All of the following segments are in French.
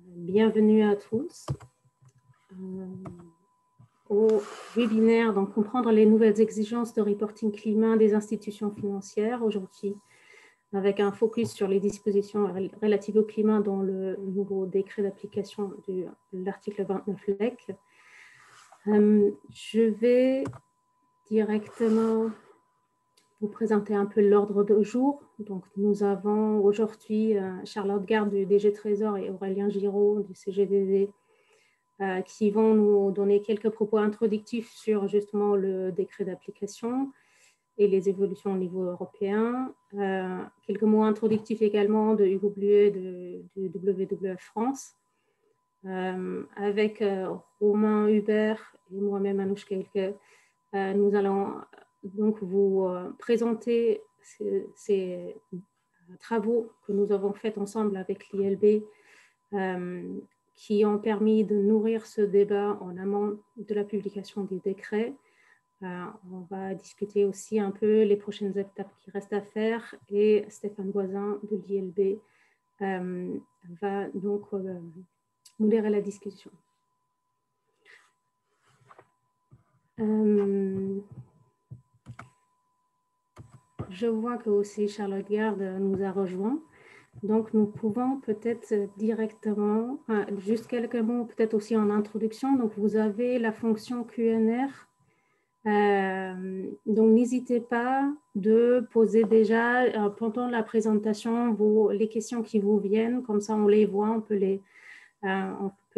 Bienvenue à tous au webinaire donc comprendre les nouvelles exigences de reporting climat des institutions financières aujourd'hui avec un focus sur les dispositions relatives au climat dans le nouveau décret d'application de l'article 29 LEC. Je vais directement vous présenter un peu l'ordre du jour. Donc, nous avons aujourd'hui Charlotte Garde du DG Trésor et Aurélien Giraud du CGDD qui vont nous donner quelques propos introductifs sur justement le décret d'application et les évolutions au niveau européen. Quelques mots introductifs également de Hugo Bluet de WWF France. Avec Romain Hubert et moi-même Anouche Kelke, nous allons donc vous présenter ces travaux que nous avons faits ensemble avec l'ILB qui ont permis de nourrir ce débat en amont de la publication du décret. On va discuter aussi un peu les prochaines étapes qui restent à faire et Stéphane Voisin de l'ILB va donc modérer la discussion. Je vois que aussi Charlotte Garde nous a rejoint. Donc, nous pouvons peut-être directement, juste quelques mots peut-être aussi en introduction. Donc, vous avez la fonction Q&R. Donc, n'hésitez pas de poser déjà pendant la présentation les questions qui vous viennent. Comme ça, on les voit, on peut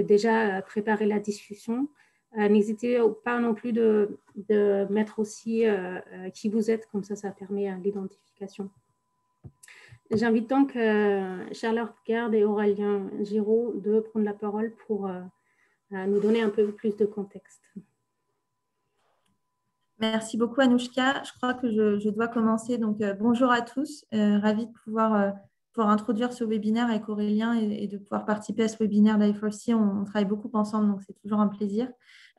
déjà préparer la discussion. N'hésitez pas non plus de mettre aussi qui vous êtes, comme ça permet l'identification. J'invite donc Charlotte Garde et Aurélien Giraud de prendre la parole pour nous donner un peu plus de contexte. Merci beaucoup Anouchka. Je crois que je dois commencer. Donc, bonjour à tous. Ravie de pouvoir introduire ce webinaire avec Aurélien et de pouvoir participer à ce webinaire d'I4C. On travaille beaucoup ensemble, donc c'est toujours un plaisir.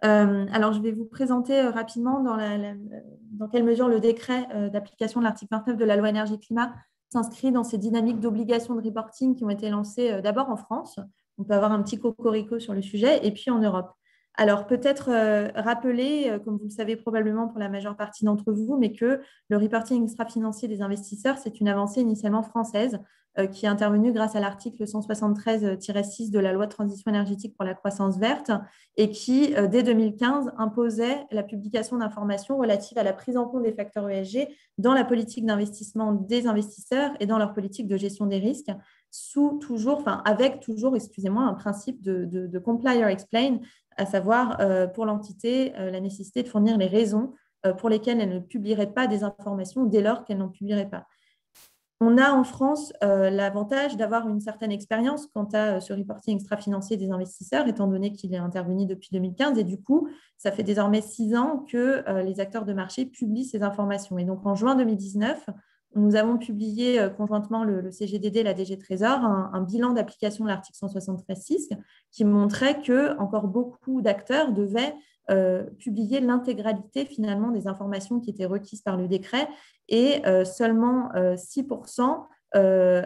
Alors, je vais vous présenter rapidement dans quelle mesure le décret d'application de l'article 29 de la loi énergie-climat s'inscrit dans ces dynamiques d'obligation de reporting qui ont été lancées d'abord en France. On peut avoir un petit cocorico sur le sujet, et puis en Europe. Alors, peut-être rappeler, comme vous le savez probablement pour la majeure partie d'entre vous, mais que le reporting extra-financier des investisseurs, c'est une avancée initialement française qui est intervenue grâce à l'article 173-6 de la loi de transition énergétique pour la croissance verte et qui, dès 2015, imposait la publication d'informations relatives à la prise en compte des facteurs ESG dans la politique d'investissement des investisseurs et dans leur politique de gestion des risques, avec toujours, un principe de comply or explain, à savoir pour l'entité la nécessité de fournir les raisons pour lesquelles elle ne publierait pas des informations dès lors qu'elle n'en publierait pas. On a en France l'avantage d'avoir une certaine expérience quant à ce reporting extra-financier des investisseurs, étant donné qu'il est intervenu depuis 2015. Et du coup, ça fait désormais 6 ans que les acteurs de marché publient ces informations. Et donc, en juin 2019, nous avons publié conjointement le CGDD et la DG Trésor un bilan d'application de l'article 173.6 qui montrait que encore beaucoup d'acteurs devaient publier l'intégralité finalement des informations qui étaient requises par le décret et seulement 6%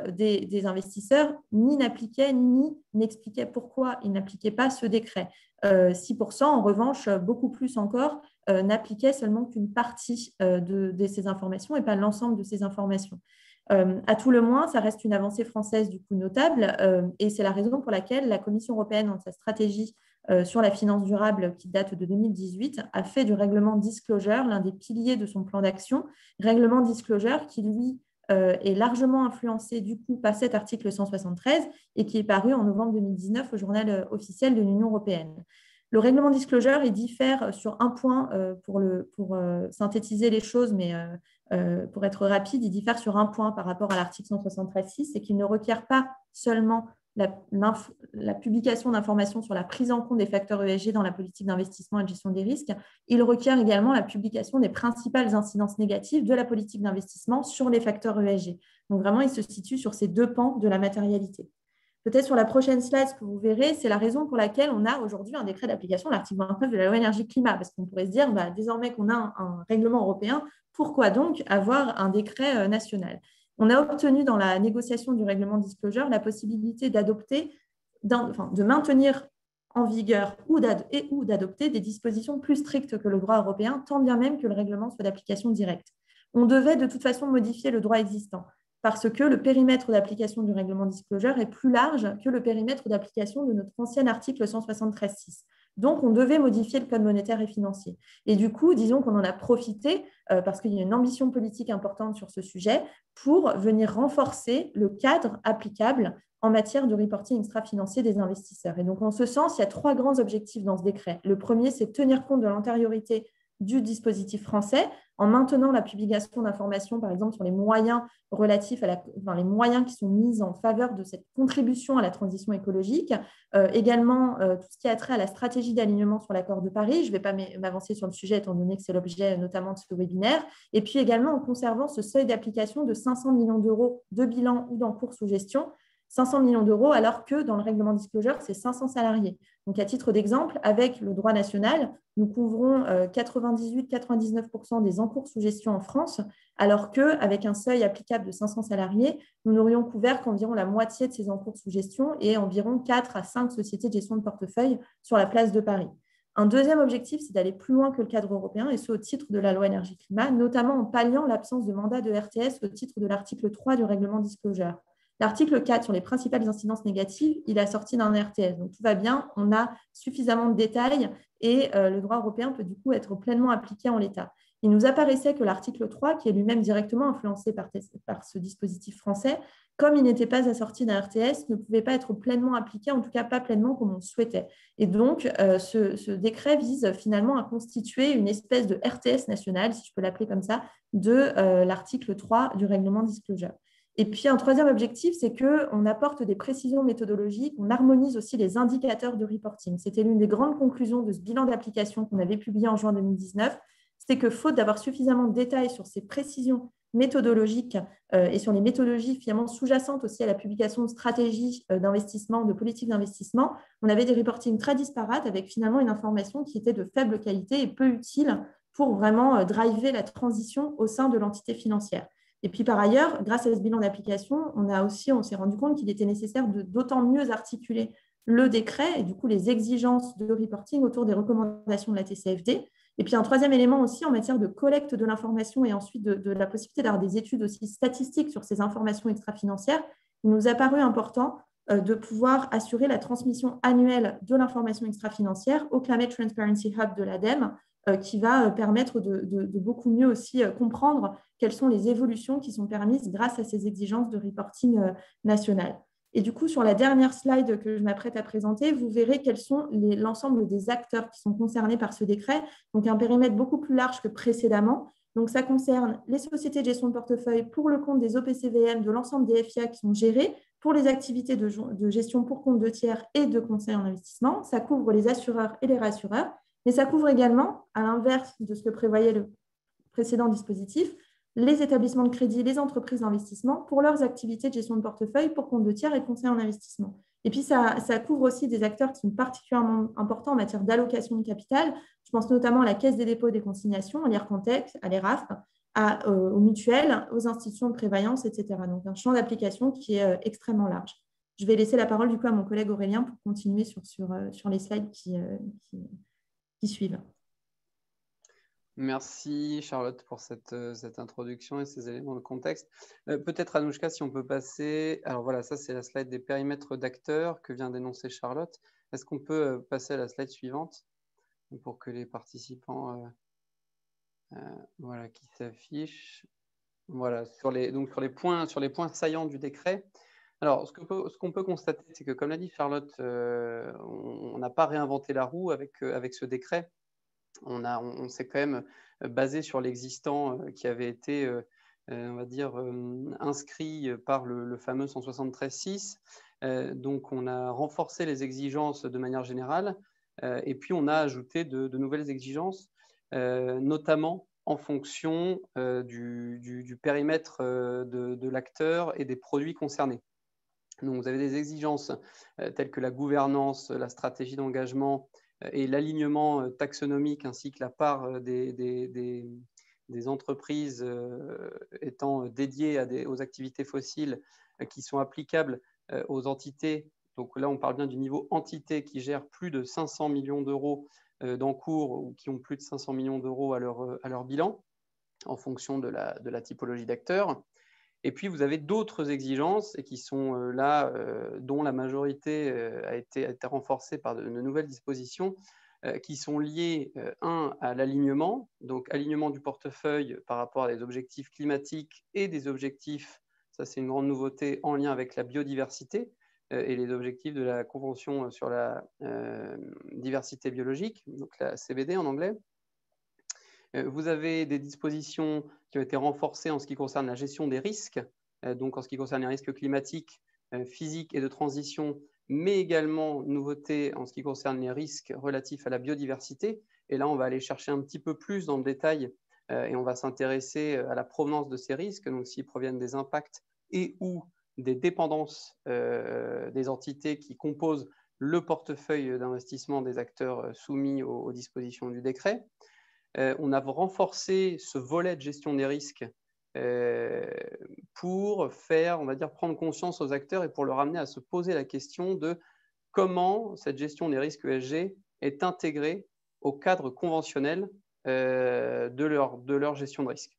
des investisseurs ni n'appliquaient ni n'expliquaient pourquoi ils n'appliquaient pas ce décret. 6%, en revanche, beaucoup plus encore, n'appliquaient seulement qu'une partie de ces informations et pas l'ensemble de ces informations. À tout le moins, ça reste une avancée française du coup notable et c'est la raison pour laquelle la Commission européenne, dans sa stratégie sur la finance durable qui date de 2018, a fait du règlement Disclosure l'un des piliers de son plan d'action. Règlement Disclosure qui, lui, est largement influencé du coup par cet article 173 et qui est paru en novembre 2019 au journal officiel de l'Union européenne. Le règlement Disclosure, il diffère sur un point pour synthétiser les choses, mais pour être rapide, il diffère sur un point par rapport à l'article 173.6, c'est qu'il ne requiert pas seulement la publication d'informations sur la prise en compte des facteurs ESG dans la politique d'investissement et de gestion des risques, il requiert également la publication des principales incidences négatives de la politique d'investissement sur les facteurs ESG. Donc vraiment, il se situe sur ces deux pans de la matérialité. Peut-être sur la prochaine slide, ce que vous verrez, c'est la raison pour laquelle on a aujourd'hui un décret d'application de l'article 29 de la loi énergie-climat, parce qu'on pourrait se dire, désormais qu'on a un règlement européen, pourquoi donc avoir un décret national ? On a obtenu dans la négociation du règlement Disclosure la possibilité d'adopter de maintenir en vigueur ou d'adopter des dispositions plus strictes que le droit européen, tant bien même que le règlement soit d'application directe. On devait de toute façon modifier le droit existant parce que le périmètre d'application du règlement disclosure est plus large que le périmètre d'application de notre ancien article 173.6. Donc, on devait modifier le code monétaire et financier. Et du coup, disons qu'on en a profité, parce qu'il y a une ambition politique importante sur ce sujet, pour venir renforcer le cadre applicable en matière de reporting extra-financier des investisseurs. Et donc, en ce sens, il y a 3 grands objectifs dans ce décret. Le premier, c'est tenir compte de l'antériorité du dispositif français en maintenant la publication d'informations, par exemple, sur les moyens relatifs les moyens qui sont mis en faveur de cette contribution à la transition écologique. Également, tout ce qui a trait à la stratégie d'alignement sur l'accord de Paris. Je ne vais pas m'avancer sur le sujet, étant donné que c'est l'objet notamment de ce webinaire. Et puis également, en conservant ce seuil d'application de 500 millions d'euros de bilan ou d'encours sous gestion, 500 millions d'euros, alors que dans le règlement disclosure, c'est 500 salariés. Donc, à titre d'exemple, avec le droit national, nous couvrons 98-99% des encours sous gestion en France, alors qu'avec un seuil applicable de 500 salariés, nous n'aurions couvert qu'environ la moitié de ces encours sous gestion et environ 4 à 5 sociétés de gestion de portefeuille sur la place de Paris. Un deuxième objectif, c'est d'aller plus loin que le cadre européen, et ce au titre de la loi énergie-climat, notamment en palliant l'absence de mandat de RTS au titre de l'article 3 du règlement disclosure. L'article 4 sur les principales incidences négatives, il est assorti d'un RTS. Donc, tout va bien, on a suffisamment de détails et le droit européen peut du coup être pleinement appliqué en l'état. Il nous apparaissait que l'article 3, qui est lui-même directement influencé par ce dispositif français, comme il n'était pas assorti d'un RTS, ne pouvait pas être pleinement appliqué, en tout cas pas pleinement comme on le souhaitait. Et donc, ce décret vise finalement à constituer une espèce de RTS national, si je peux l'appeler comme ça, de l'article 3 du règlement disclosure. Et puis, un troisième objectif, c'est qu'on apporte des précisions méthodologiques, on harmonise aussi les indicateurs de reporting. C'était l'une des grandes conclusions de ce bilan d'application qu'on avait publié en juin 2019. C'est que, faute d'avoir suffisamment de détails sur ces précisions méthodologiques et sur les méthodologies finalement sous-jacentes aussi à la publication de stratégies d'investissement, de politiques d'investissement, on avait des reportings très disparates avec finalement une information qui était de faible qualité et peu utile pour vraiment driver la transition au sein de l'entité financière. Et puis, par ailleurs, grâce à ce bilan d'application, on s'est rendu compte qu'il était nécessaire d'autant mieux articuler le décret et du coup les exigences de reporting autour des recommandations de la TCFD. Et puis, un troisième élément aussi en matière de collecte de l'information et ensuite de la possibilité d'avoir des études aussi statistiques sur ces informations extra-financières, il nous a paru important de pouvoir assurer la transmission annuelle de l'information extra-financière au Climate Transparency Hub de l'ADEME, qui va permettre de beaucoup mieux aussi comprendre quelles sont les évolutions qui sont permises grâce à ces exigences de reporting national. Et du coup, sur la dernière slide que je m'apprête à présenter, vous verrez quels sont l'ensemble des acteurs qui sont concernés par ce décret. Donc, un périmètre beaucoup plus large que précédemment. Donc, ça concerne les sociétés de gestion de portefeuille pour le compte des OPCVM de l'ensemble des FIA qui sont gérées pour les activités de gestion pour compte de tiers et de conseil en investissement. Ça couvre les assureurs et les réassureurs. Mais ça couvre également, à l'inverse de ce que prévoyait le précédent dispositif, les établissements de crédit, les entreprises d'investissement pour leurs activités de gestion de portefeuille pour compte de tiers et conseil en investissement. Et puis, ça couvre aussi des acteurs qui sont particulièrement importants en matière d'allocation de capital. Je pense notamment à la Caisse des dépôts et des consignations, à l'IRCANTEC, à l'ERAF, aux mutuelles, aux institutions de prévoyance, etc. Donc, un champ d'application qui est extrêmement large. Je vais laisser la parole du coup à mon collègue Aurélien pour continuer sur les slides qui suivent. Merci Charlotte pour cette introduction et ces éléments de contexte. Peut-être Anouchka, si on peut passer… Alors voilà, ça c'est la slide des périmètres d'acteurs que vient d'énoncer Charlotte. Est-ce qu'on peut passer à la slide suivante pour que les participants voilà, qui s'affichent voilà, sur les points saillants du décret. Alors, ce qu'on peut constater, c'est que comme l'a dit Charlotte, on n'a pas réinventé la roue avec ce décret. On s'est quand même basé sur l'existant qui avait été, on va dire, inscrit par le fameux 173.6. Donc, on a renforcé les exigences de manière générale et puis on a ajouté de nouvelles exigences, notamment en fonction du périmètre de l'acteur et des produits concernés. Donc, vous avez des exigences telles que la gouvernance, la stratégie d'engagement, et l'alignement taxonomique ainsi que la part des entreprises étant dédiées aux activités fossiles qui sont applicables aux entités Donc là, on parle bien du niveau entité qui gère plus de 500 millions d'euros d'encours ou qui ont plus de 500 millions d'euros à leur bilan en fonction de la typologie d'acteurs. Et puis, vous avez d'autres exigences et qui sont là, dont la majorité a été renforcée par de nouvelles dispositions qui sont liées, à l'alignement, donc alignement du portefeuille par rapport à des objectifs climatiques et des objectifs, ça c'est une grande nouveauté, en lien avec la biodiversité et les objectifs de la Convention sur la diversité biologique, donc la CBD en anglais. Vous avez des dispositions qui ont été renforcées en ce qui concerne la gestion des risques, donc en ce qui concerne les risques climatiques, physiques et de transition, mais également nouveautés en ce qui concerne les risques relatifs à la biodiversité. Et là, on va aller chercher un petit peu plus dans le détail et on va s'intéresser à la provenance de ces risques, donc s'ils proviennent des impacts et ou des dépendances des entités qui composent le portefeuille d'investissement des acteurs soumis aux dispositions du décret. On a renforcé ce volet de gestion des risques pour faire, on va dire, prendre conscience aux acteurs et pour leur amener à se poser la question de comment cette gestion des risques ESG est intégrée au cadre conventionnel de leur gestion de risque.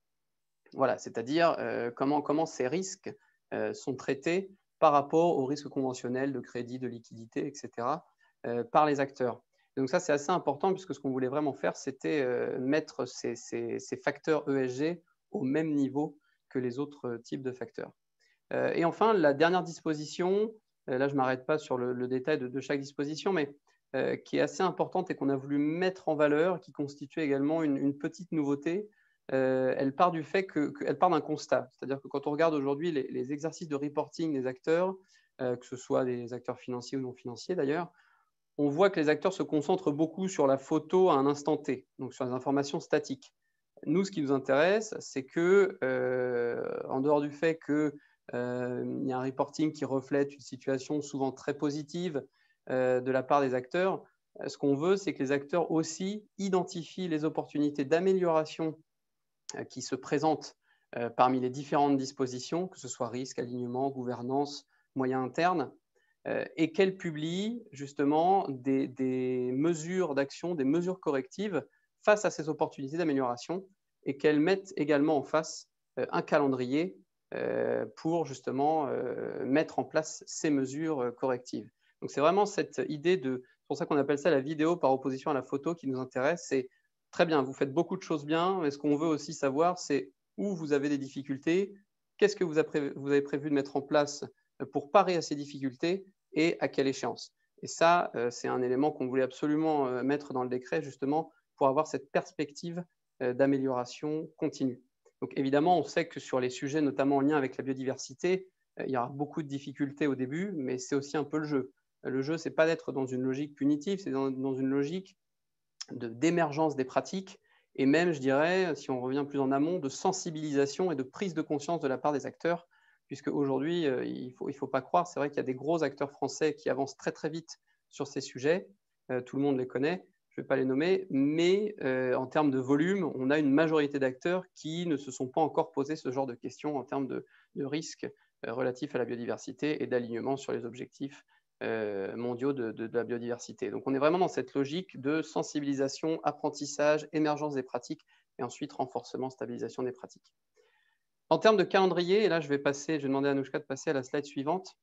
Voilà, c'est-à-dire comment ces risques sont traités par rapport aux risques conventionnels de crédit, de liquidité, etc., par les acteurs. Donc ça, c'est assez important puisque ce qu'on voulait vraiment faire, c'était mettre ces facteurs ESG au même niveau que les autres types de facteurs. Et enfin, la dernière disposition, là je ne m'arrête pas sur le détail de chaque disposition, mais qui est assez importante et qu'on a voulu mettre en valeur, qui constitue également une petite nouveauté. Elle part du fait qu'elle part d'un constat. C'est-à-dire que quand on regarde aujourd'hui les exercices de reporting des acteurs, que ce soit des acteurs financiers ou non financiers d'ailleurs, on voit que les acteurs se concentrent beaucoup sur la photo à un instant T, donc sur les informations statiques. Nous, ce qui nous intéresse, c'est que, en dehors du fait qu'il y a un reporting qui reflète une situation souvent très positive de la part des acteurs, ce qu'on veut, c'est que les acteurs aussi identifient les opportunités d'amélioration qui se présentent parmi les différentes dispositions, que ce soit risque, alignement, gouvernance, moyens internes, et qu'elle publie justement des mesures d'action, des mesures correctives face à ces opportunités d'amélioration et qu'elle mette également en face un calendrier pour justement mettre en place ces mesures correctives. Donc c'est vraiment cette idée c'est pour ça qu'on appelle ça la vidéo par opposition à la photo qui nous intéresse. C'est très bien, vous faites beaucoup de choses bien, mais ce qu'on veut aussi savoir, c'est où vous avez des difficultés, qu'est-ce que vous avez prévu de mettre en place pour parer à ces difficultés et à quelle échéance. Et ça, c'est un élément qu'on voulait absolument mettre dans le décret, justement, pour avoir cette perspective d'amélioration continue. Donc évidemment, on sait que sur les sujets, notamment en lien avec la biodiversité, il y aura beaucoup de difficultés au début, mais c'est aussi un peu le jeu. Le jeu, ce n'est pas d'être dans une logique punitive, c'est dans une logique d'émergence des pratiques et même, je dirais, si on revient plus en amont, de sensibilisation et de prise de conscience de la part des acteurs, puisque aujourd'hui, il faut pas croire, c'est vrai qu'il y a des gros acteurs français qui avancent très très vite sur ces sujets, tout le monde les connaît, je ne vais pas les nommer, mais en termes de volume, on a une majorité d'acteurs qui ne se sont pas encore posé ce genre de questions en termes de risques relatifs à la biodiversité et d'alignement sur les objectifs mondiaux de la biodiversité. Donc on est vraiment dans cette logique de sensibilisation, apprentissage, émergence des pratiques et ensuite renforcement, stabilisation des pratiques. En termes de calendrier, et là je vais demander à Anouchka de passer à la slide suivante,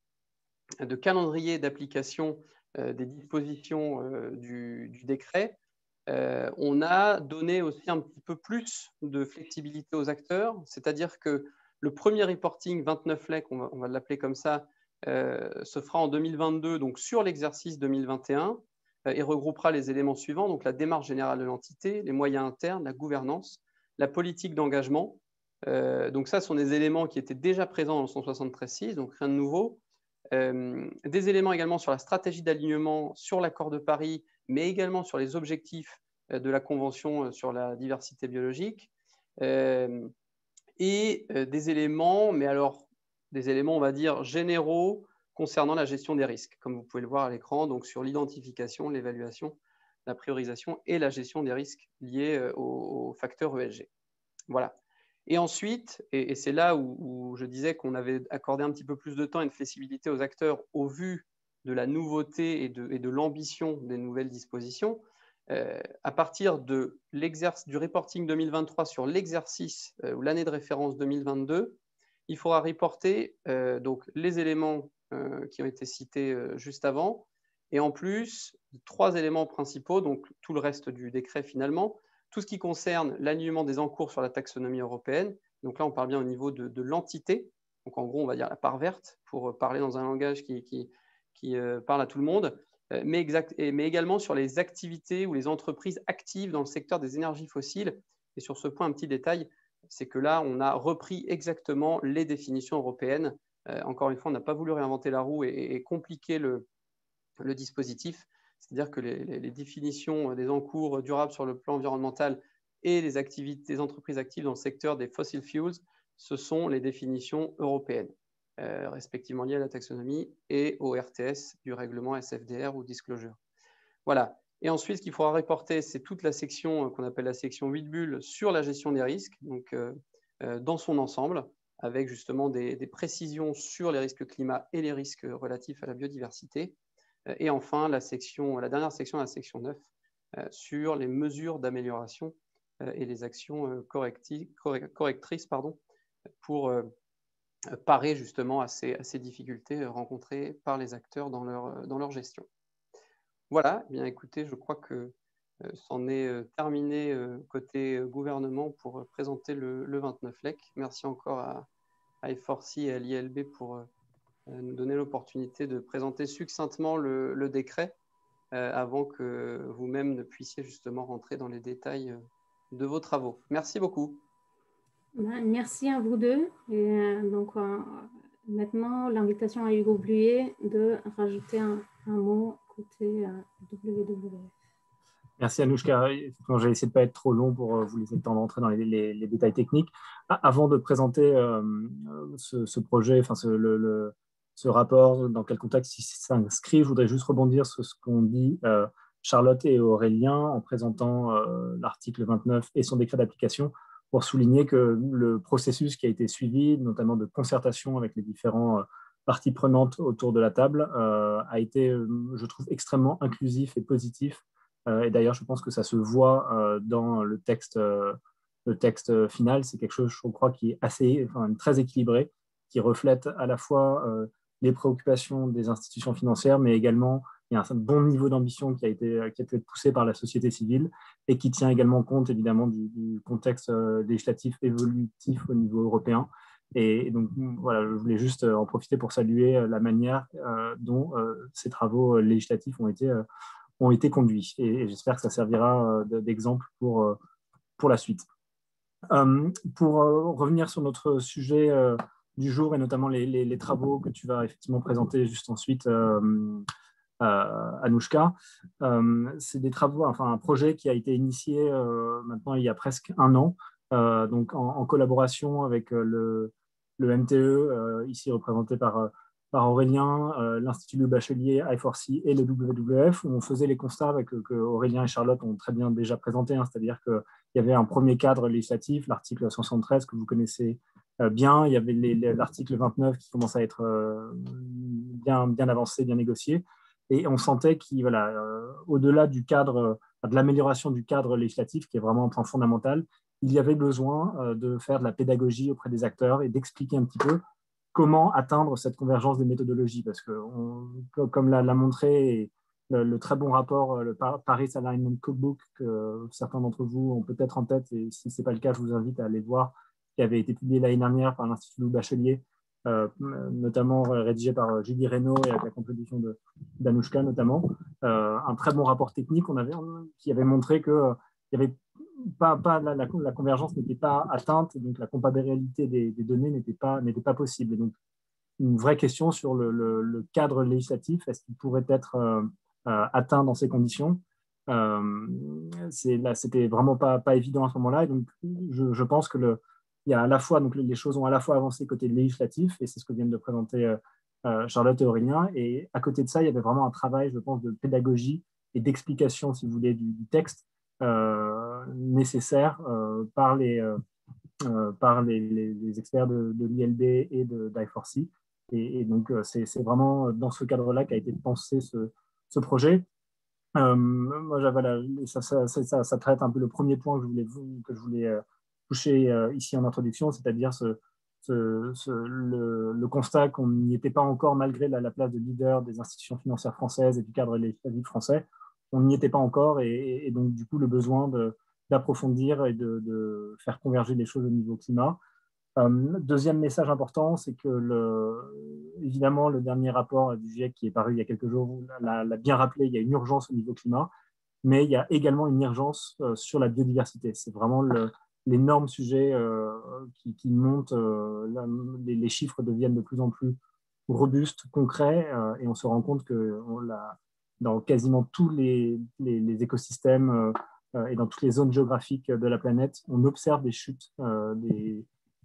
de calendrier d'application des dispositions du décret, on a donné aussi un petit peu plus de flexibilité aux acteurs, c'est-à-dire que le premier reporting 29 LEC, on va l'appeler comme ça, se fera en 2022, donc sur l'exercice 2021, et regroupera les éléments suivants, donc la démarche générale de l'entité, les moyens internes, la gouvernance, la politique d'engagement. Donc ça, ce sont des éléments qui étaient déjà présents dans le 173.6, donc rien de nouveau. Des éléments également sur la stratégie d'alignement sur l'accord de Paris, mais également sur les objectifs de la Convention sur la diversité biologique. Et des éléments, mais alors des éléments, on va dire, généraux concernant la gestion des risques, comme vous pouvez le voir à l'écran, donc sur l'identification, l'évaluation, la priorisation et la gestion des risques liés aux facteurs ESG. Voilà. Et ensuite, et c'est là où je disais qu'on avait accordé un petit peu plus de temps et de flexibilité aux acteurs au vu la nouveauté et de l'ambition des nouvelles dispositions. À partir du reporting 2023 sur l'exercice ou l'année de référence 2022, il faudra reporter donc les éléments qui ont été cités juste avant, et en plus, 3 éléments principaux, donc tout le reste du décret finalement, tout ce qui concerne l'alignement des encours sur la taxonomie européenne. Donc là, on parle bien au niveau de l'entité. Donc en gros, on va dire la part verte pour parler dans un langage qui parle à tout le monde, mais également sur les activités ou les entreprises actives dans le secteur des énergies fossiles. Et sur ce point, un petit détail, c'est que là, on a repris exactement les définitions européennes. Encore une fois, on n'a pas voulu réinventer la roue et compliquer le dispositif. C'est-à-dire que les définitions des encours durables sur le plan environnemental et les entreprises actives dans le secteur des fossil fuels, ce sont les définitions européennes, respectivement liées à la taxonomie et au RTS du règlement SFDR ou Disclosure. Voilà. Et ensuite, ce qu'il faudra reporter, c'est toute la section qu'on appelle la section 8 bulles sur la gestion des risques, donc dans son ensemble, avec justement des précisions sur les risques climat et les risques relatifs à la biodiversité. Et enfin, la dernière section, la section 9, sur les mesures d'amélioration et les actions correctrices pour parer justement à ces difficultés rencontrées par les acteurs dans leur gestion. Voilà, eh bien écoutez, je crois que c'en est terminé côté gouvernement pour présenter le 29 LEC. Merci encore à I4C et à l'ILB pour nous donner l'opportunité de présenter succinctement le décret avant que vous-même ne puissiez justement rentrer dans les détails de vos travaux. Merci beaucoup. Merci à vous deux. Et donc, maintenant, l'invitation à Hugo Bluyer de rajouter un mot côté WWF. Merci Anouchka. J'ai essayé de ne pas être trop long pour vous laisser le temps d'entrer dans les détails techniques. Avant de présenter ce projet, ce rapport, dans quel contexte il s'inscrit, je voudrais juste rebondir sur ce qu'ont dit Charlotte et Aurélien en présentant l'article 29 et son décret d'application, pour souligner que le processus qui a été suivi, notamment de concertation avec les différentes parties prenantes autour de la table, a été, je trouve, extrêmement inclusif et positif. Et d'ailleurs, je pense que ça se voit dans le texte final. C'est quelque chose, je crois, qui est très équilibré, qui reflète à la fois les préoccupations des institutions financières, mais également il y a un bon niveau d'ambition qui a été poussé par la société civile et qui tient également compte, évidemment, du contexte législatif évolutif au niveau européen. Et donc, voilà, je voulais juste en profiter pour saluer la manière dont ces travaux législatifs ont été conduits. Et j'espère que ça servira d'exemple pour la suite. Pour revenir sur notre sujet du jour et notamment les travaux que tu vas effectivement présenter juste ensuite, Anouchka, c'est des travaux, un projet qui a été initié maintenant il y a presque 1 an, donc en collaboration avec le MTE, ici représenté par Aurélien, l'Institut Louis Bachelier, I4C et le WWF, où on faisait les constats que Aurélien et Charlotte ont très bien déjà présenté, c'est-à-dire qu'il y avait un premier cadre législatif, l'article 73 que vous connaissez bien, il y avait l'article 29 qui commence à être bien avancé, bien négocié, et on sentait qu'au-delà du cadre, de l'amélioration du cadre législatif, qui est vraiment un point fondamental, il y avait besoin de faire de la pédagogie auprès des acteurs et d'expliquer un petit peu comment atteindre cette convergence des méthodologies, parce que, comme l'a montré le très bon rapport, le Paris Alignment Cookbook, que certains d'entre vous ont peut-être en tête, et si ce n'est pas le cas, je vous invite à aller voir, qui avait été publié l'année dernière par l'Institut Louis Bachelier, notamment rédigé par Julie Reynaud et avec la contribution d'Anouchka notamment. Un très bon rapport technique qui avait montré que il y avait la convergence n'était pas atteinte, et donc la comparabilité des données n'était pas possible. Et donc, une vraie question sur le cadre législatif, est-ce qu'il pourrait être atteint dans ces conditions? C'était vraiment pas évident à ce moment-là. Et donc, je pense que il y a à la fois, donc les choses ont à la fois avancé côté législatif, et c'est ce que viennent de présenter Charlotte et Aurélien, et à côté de ça, il y avait vraiment un travail, je pense, de pédagogie et d'explication, si vous voulez, du texte nécessaire par les experts de l'ILB et d'I4C, Et donc, c'est vraiment dans ce cadre-là qu'a été pensé ce projet. Moi, voilà, ça traite un peu le premier point que je voulais toucher ici en introduction, c'est-à-dire le constat qu'on n'y était pas encore, malgré la place de leader des institutions financières françaises et du cadre législatif français, on n'y était pas encore, et donc du coup le besoin d'approfondir et de faire converger les choses au niveau climat. Deuxième message important, c'est que évidemment le dernier rapport du GIEC qui est paru il y a quelques jours l'a bien rappelé, il y a une urgence au niveau climat, mais il y a également une urgence sur la biodiversité. C'est vraiment l'énorme sujet qui monte, les chiffres deviennent de plus en plus robustes, concrets, et on se rend compte que dans quasiment tous les écosystèmes et dans toutes les zones géographiques de la planète, on observe des chutes,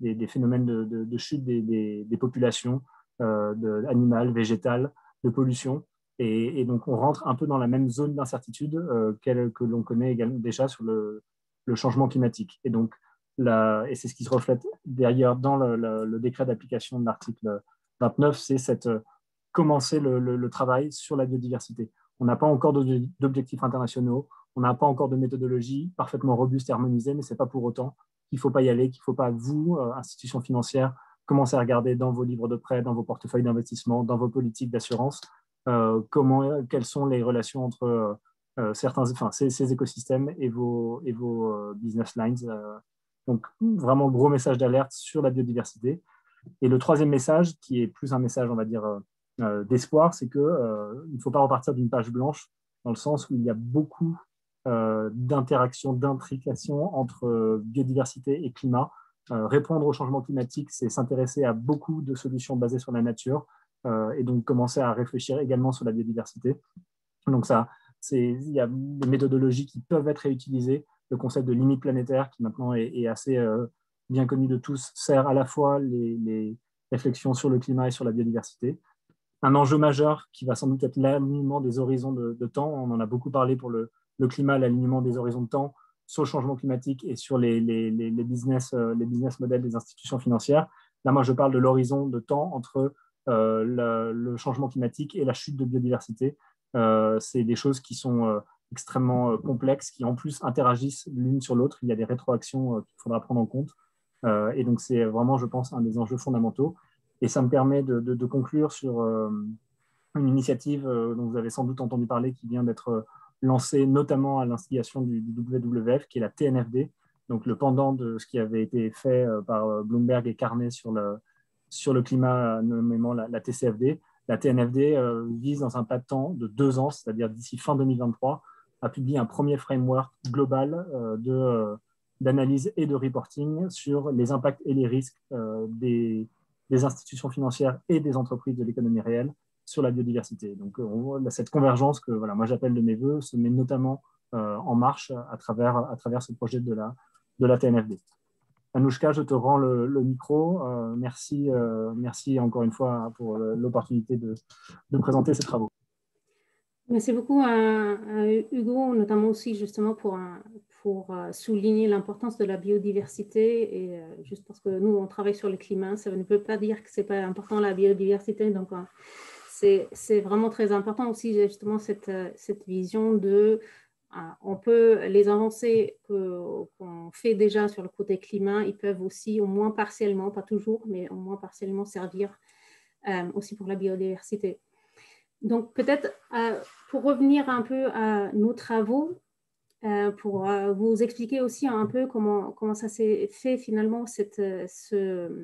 des phénomènes de chute des populations animales, végétales, de pollution. Et donc, on rentre un peu dans la même zone d'incertitude que l'on connaît également déjà sur le changement climatique. Et donc, et c'est ce qui se reflète d'ailleurs dans le décret d'application de l'article 29, c'est commencer le travail sur la biodiversité. On n'a pas encore d'objectifs internationaux, on n'a pas encore de méthodologie parfaitement robuste et harmonisée, mais ce n'est pas pour autant qu'il ne faut pas y aller, qu'il ne faut pas, vous, institutions financières, commencer à regarder dans vos livres de prêt, dans vos portefeuilles d'investissement, dans vos politiques d'assurance, quelles sont les relations entre ces écosystèmes et vos business lines. Donc, vraiment, gros message d'alerte sur la biodiversité. Et le troisième message, qui est plus un message, on va dire, d'espoir, c'est qu'il ne faut pas repartir d'une page blanche, dans le sens où il y a beaucoup d'interactions, d'intrications entre biodiversité et climat. Répondre au changement climatique, c'est s'intéresser à beaucoup de solutions basées sur la nature, et donc commencer à réfléchir également sur la biodiversité. Donc il y a des méthodologies qui peuvent être réutilisées. Le concept de limite planétaire, qui maintenant est assez bien connu de tous, sert à la fois les réflexions sur le climat et sur la biodiversité. Un enjeu majeur qui va sans doute être l'alignement des horizons de temps. On en a beaucoup parlé pour le climat, l'alignement des horizons de temps sur le changement climatique et sur les business models des institutions financières. Là, moi, je parle de l'horizon de temps entre le changement climatique et la chute de biodiversité. C'est des choses qui sont extrêmement complexes, qui en plus interagissent l'une sur l'autre. Il y a des rétroactions qu'il faudra prendre en compte. Et donc, c'est vraiment, je pense, un des enjeux fondamentaux. Et ça me permet de conclure sur une initiative dont vous avez sans doute entendu parler, qui vient d'être lancée notamment à l'instigation du WWF, qui est la TNFD, donc le pendant de ce qui avait été fait par Bloomberg et Carnet sur le climat, nommément la TCFD. La TNFD vise dans un pas de temps de 2 ans, c'est-à-dire d'ici fin 2023, à publier un premier framework global d'analyse et de reporting sur les impacts et les risques des institutions financières et des entreprises de l'économie réelle sur la biodiversité. Donc, cette convergence que moi j'appelle de mes voeux se met notamment en marche à travers ce projet de la TNFD. Anouchka, je te rends le micro. Merci encore une fois pour l'opportunité de présenter ces travaux. Merci beaucoup à Hugo, notamment aussi justement pour souligner l'importance de la biodiversité. Et juste parce que nous, on travaille sur le climat, ça ne veut pas dire que ce n'est pas important la biodiversité. Donc, c'est vraiment très important aussi justement cette vision de on peut les avancées qu'on fait déjà sur le côté climat, ils peuvent aussi au moins partiellement, pas toujours, mais au moins partiellement servir aussi pour la biodiversité. Donc peut-être pour revenir un peu à nos travaux, pour vous expliquer aussi un peu comment ça s'est fait finalement ce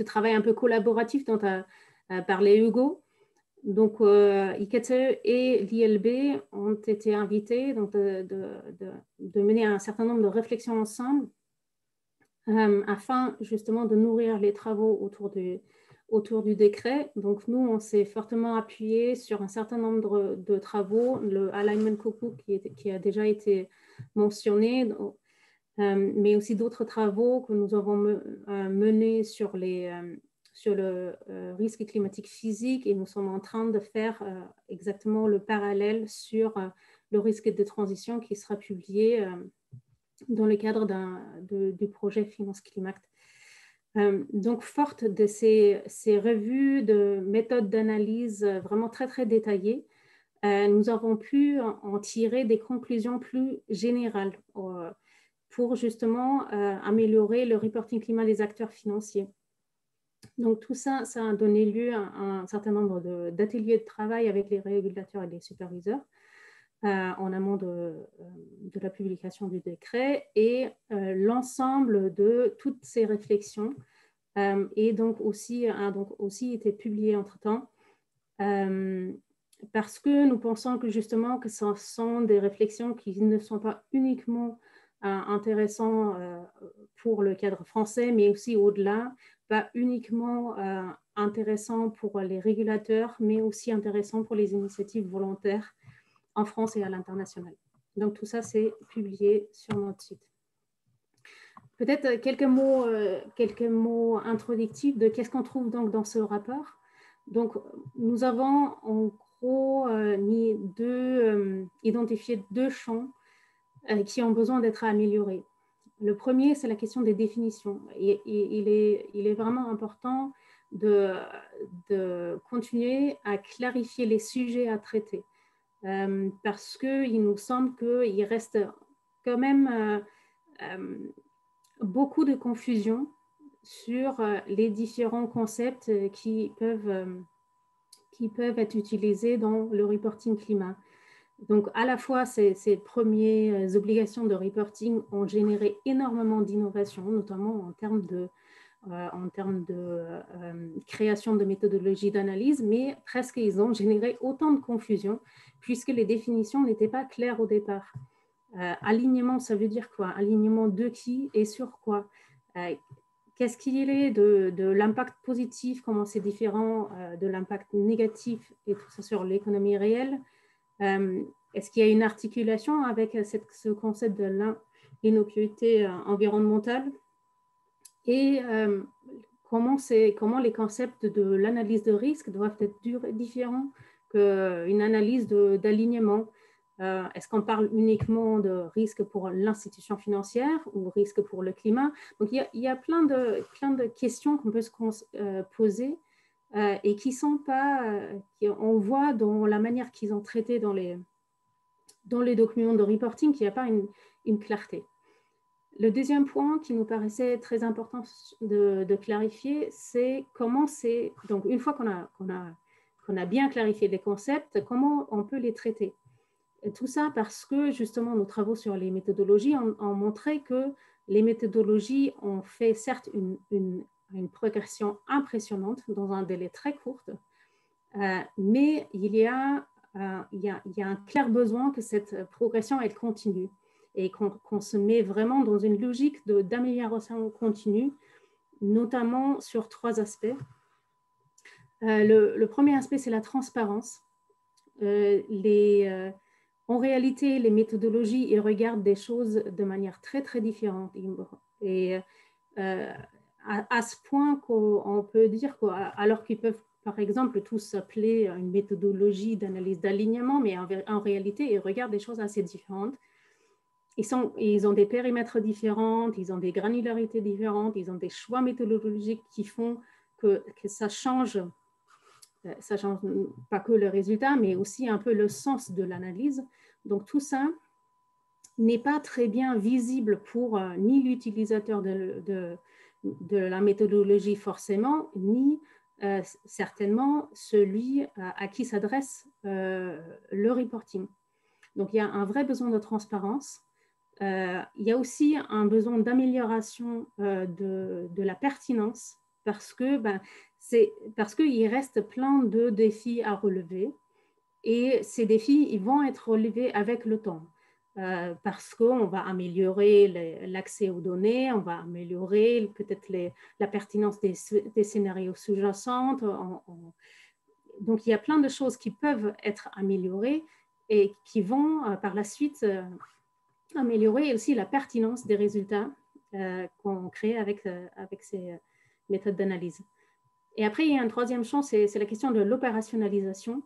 travail un peu collaboratif dont a parlé Hugo. Donc, IKTE et l'ILB ont été invités donc, de mener un certain nombre de réflexions ensemble afin justement de nourrir les travaux autour du décret. Donc, nous, on s'est fortement appuyé sur un certain nombre de travaux, le Alignment Cookbook qui a déjà été mentionné, mais aussi d'autres travaux que nous avons menés sur le risque climatique physique, et nous sommes en train de faire exactement le parallèle sur le risque de transition qui sera publié dans le cadre du projet Finance Climat. Donc, forte de ces revues de méthodes d'analyse vraiment très, très détaillées, nous avons pu en tirer des conclusions plus générales pour justement améliorer le reporting climat des acteurs financiers. Donc, tout ça, ça a donné lieu à un certain nombre d'ateliers de travail avec les régulateurs et les superviseurs en amont de la publication du décret, et l'ensemble de toutes ces réflexions et donc a aussi été publié entre-temps parce que nous pensons que justement que ce sont des réflexions qui ne sont pas uniquement intéressantes pour le cadre français, mais aussi au-delà, pas uniquement intéressant pour les régulateurs, mais aussi intéressant pour les initiatives volontaires en France et à l'international. Donc tout ça, c'est publié sur notre site. Peut-être quelques mots introductifs de qu'est-ce qu'on trouve donc dans ce rapport. Donc nous avons en gros identifié deux champs qui ont besoin d'être améliorés. Le premier, c'est la question des définitions. Et il est vraiment important de continuer à clarifier les sujets à traiter. Parce qu'il nous semble qu'il reste quand même beaucoup de confusion sur les différents concepts qui peuvent être utilisés dans le reporting climat. Donc, à la fois, ces premières obligations de reporting ont généré énormément d'innovation, notamment en termes de création de méthodologies d'analyse, mais presque ils ont généré autant de confusion puisque les définitions n'étaient pas claires au départ. Alignement, ça veut dire quoi? Alignement de qui et sur quoi? Qu'est-ce qu'il est de l'impact positif, comment c'est différent de l'impact négatif et tout ça sur l'économie réelle? Est-ce qu'il y a une articulation avec ce concept de l'innocuité environnementale? Et comment les concepts de l'analyse de risque doivent être différents qu'une analyse d'alignement? Est-ce qu'on parle uniquement de risque pour l'institution financière ou risque pour le climat? Donc, il y a plein de questions qu'on peut se poser et qui sont pas, on voit dans la manière qu'ils ont traité dans les documents de reporting qu'il n'y a pas une clarté. Le deuxième point qui nous paraissait très important de clarifier, c'est comment donc une fois qu'on a bien clarifié les concepts, comment on peut les traiter. Et tout ça parce que justement nos travaux sur les méthodologies ont montré que les méthodologies ont fait certes une progression impressionnante dans un délai très court, mais il y a un clair besoin que cette progression elle continue et qu'on se met vraiment dans une logique d'amélioration continue, notamment sur trois aspects. Le premier aspect, c'est la transparence. En réalité, les méthodologies, ils regardent des choses de manière très, très différente. Et à ce point qu'on peut dire alors qu'ils peuvent, par exemple, tous s'appeler une méthodologie d'analyse d'alignement, mais en réalité, ils regardent des choses assez différentes. Ils ont des périmètres différents, ils ont des granularités différentes, ils ont des choix méthodologiques qui font que ça change pas que le résultat, mais aussi un peu le sens de l'analyse. Donc tout ça n'est pas très bien visible pour ni l'utilisateur de la méthodologie forcément, ni certainement celui à qui s'adresse le reporting. Donc il y a un vrai besoin de transparence. Il y a aussi un besoin d'amélioration de la pertinence parce qu'il reste plein de défis à relever et ces défis ils vont être relevés avec le temps parce qu'on va améliorer l'accès aux données, on va améliorer peut-être la pertinence des scénarios sous-jacents. Donc il y a plein de choses qui peuvent être améliorées et qui vont par la suite améliorer aussi la pertinence des résultats qu'on crée avec ces méthodes d'analyse. Et après, il y a un troisième champ, c'est la question de l'opérationnalisation.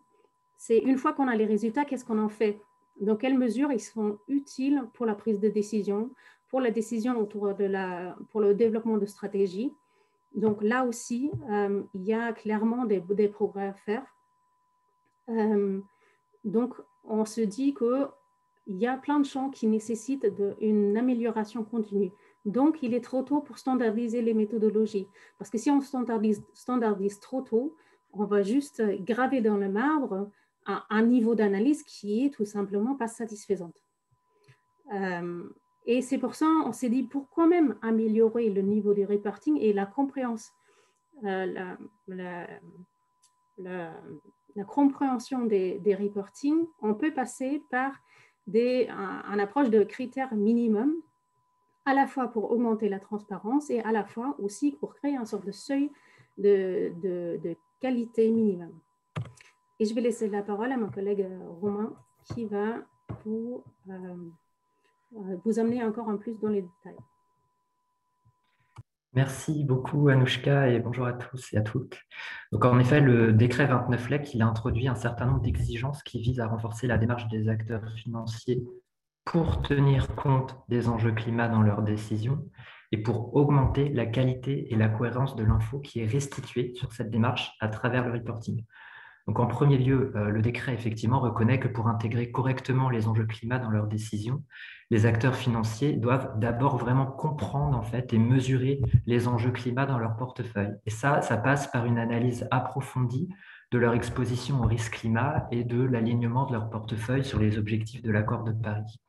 C'est une fois qu'on a les résultats, qu'est-ce qu'on en fait? Dans quelle mesure ils sont utiles pour la prise de décision, pour la décision pour le développement de stratégies Donc là aussi, il y a clairement des progrès à faire. Donc, on se dit qu'il y a plein de champs qui nécessitent une amélioration continue. Donc, il est trop tôt pour standardiser les méthodologies. Parce que si on standardise trop tôt, on va juste graver dans le marbre un niveau d'analyse qui est tout simplement pas satisfaisant. Et c'est pour ça qu'on s'est dit pourquoi même améliorer le niveau du reporting et la compréhension, la compréhension des reporting. On peut passer par une approche de critères minimum, à la fois pour augmenter la transparence et à la fois aussi pour créer une sorte de seuil de qualité minimum. Et je vais laisser la parole à mon collègue Romain qui va vous amener encore en plus dans les détails. Merci beaucoup Anouchka et bonjour à tous et à toutes. Donc en effet, le décret 29 LEC, il a introduit un certain nombre d'exigences qui visent à renforcer la démarche des acteurs financiers pour tenir compte des enjeux climat dans leurs décisions et pour augmenter la qualité et la cohérence de l'info qui est restituée sur cette démarche à travers le reporting. Donc, en premier lieu, le décret effectivement reconnaît que pour intégrer correctement les enjeux climat dans leurs décisions, les acteurs financiers doivent d'abord vraiment comprendre en fait et mesurer les enjeux climat dans leur portefeuille. Et ça passe par une analyse approfondie de leur exposition au risque climat et de l'alignement de leur portefeuille sur les objectifs de l'accord de Paris.